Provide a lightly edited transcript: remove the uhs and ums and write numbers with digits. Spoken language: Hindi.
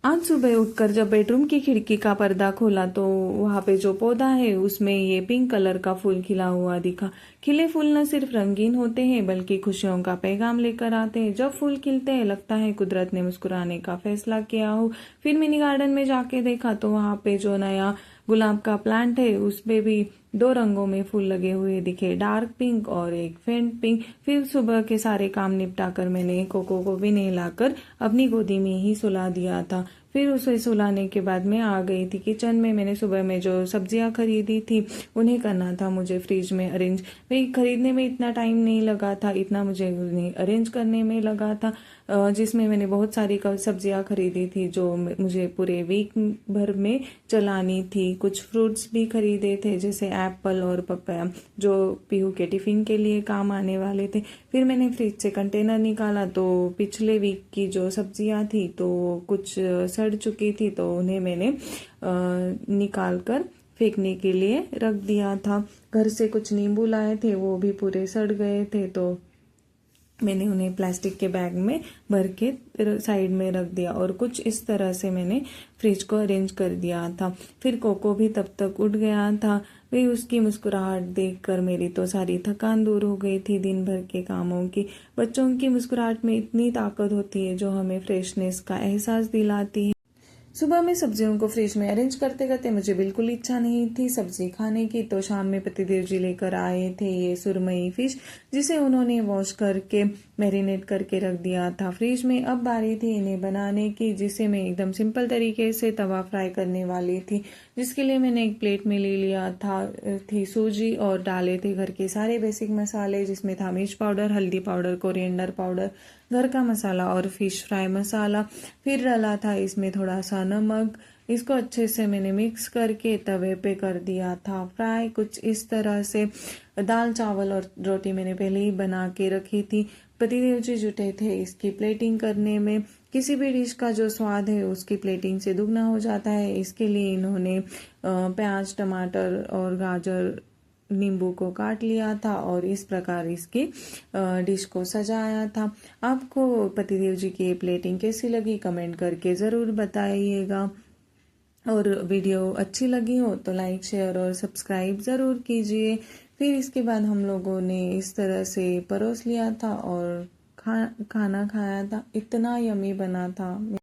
आज सुबह उठकर जब बेडरूम की खिड़की का पर्दा खोला तो वहां पे जो पौधा है उसमें ये पिंक कलर का फूल खिला हुआ दिखा। खिले फूल न सिर्फ रंगीन होते हैं बल्कि खुशियों का पैगाम लेकर आते हैं। जब फूल खिलते हैं लगता है कुदरत ने मुस्कुराने का फैसला किया हो। फिर मिनी गार्डन में जाके देखा तो वहां पे जो नया गुलाब का प्लांट है उसमें भी 2 रंगों में फूल लगे हुए दिखे, डार्क पिंक और एक फेंट पिंक। फिर सुबह के सारे काम निपटा कर मैंने कोको को भी नहलाकर अपनी गोदी में ही सुला दिया था। फिर उसे सुलाने के बाद मैं आ गई थी किचन में। मैंने सुबह में जो सब्जियां खरीदी थी उन्हें करना था मुझे फ्रिज में अरेंज। भाई खरीदने में इतना टाइम नहीं लगा था, इतना मुझे उन्हें अरेंज करने में लगा था, जिसमें मैंने बहुत सारी सब्जियां खरीदी थी जो मुझे पूरे वीक भर में चलानी थी। कुछ फ्रूट्स भी खरीदे थे जैसे एप्पल और पपाया जो पीहू के टिफिन के लिए काम आने वाले थे। फिर मैंने फ्रिज से कंटेनर निकाला तो पिछले वीक की जो सब्जियां थी तो कुछ सड़ चुकी थी तो उन्हें मैंने निकाल कर फेंकने के लिए रख दिया था। घर से कुछ नींबू लाए थे वो भी पूरे सड़ गए थे तो मैंने उन्हें प्लास्टिक के बैग में भर के साइड में रख दिया और कुछ इस तरह से मैंने फ्रिज को अरेंज कर दिया था। फिर कोको भी तब तक उठ गया था। वे उसकी मुस्कुराहट देखकर मेरी तो सारी थकान दूर हो गई थी दिन भर के कामों की। बच्चों की मुस्कुराहट में इतनी ताकत होती है जो हमें फ्रेशनेस का एहसास दिलाती है। सुबह में सब्जियों को फ्रिज में अरेंज करते करते मुझे बिल्कुल इच्छा नहीं थी सब्जी खाने की, तो शाम में पतिदेव जी लेकर आए थे ये सुरमई फिश जिसे उन्होंने वॉश करके मैरिनेट करके रख दिया था फ्रिज में। अब बारी थी इन्हें बनाने की, जिसे मैं एकदम सिंपल तरीके से तवा फ्राई करने वाली थी, जिसके लिए मैंने एक प्लेट में ले लिया थी सूजी और डाले थे घर के सारे बेसिक मसाले, जिसमें था मिर्च पाउडर, हल्दी पाउडर, कोरिएंडर पाउडर, घर का मसाला और फिश फ्राई मसाला। फिर डाला था इसमें थोड़ा सा नमक। इसको अच्छे से मैंने मिक्स करके तवे पे कर दिया था फ्राई। कुछ इस तरह से दाल चावल और रोटी मैंने पहले ही बना के रखी थी। पतिदेव जी जुटे थे इसकी प्लेटिंग करने में। किसी भी डिश का जो स्वाद है उसकी प्लेटिंग से दुगना हो जाता है, इसके लिए इन्होंने प्याज, टमाटर और गाजर, नींबू को काट लिया था और इस प्रकार इसकी डिश को सजाया था। आपको पतिदेव जी की प्लेटिंग कैसी लगी कमेंट करके ज़रूर बताइएगा, और वीडियो अच्छी लगी हो तो लाइक, शेयर और सब्सक्राइब ज़रूर कीजिए। फिर इसके बाद हम लोगों ने इस तरह से परोस लिया था और खाना खाया था। इतना यमी बना था।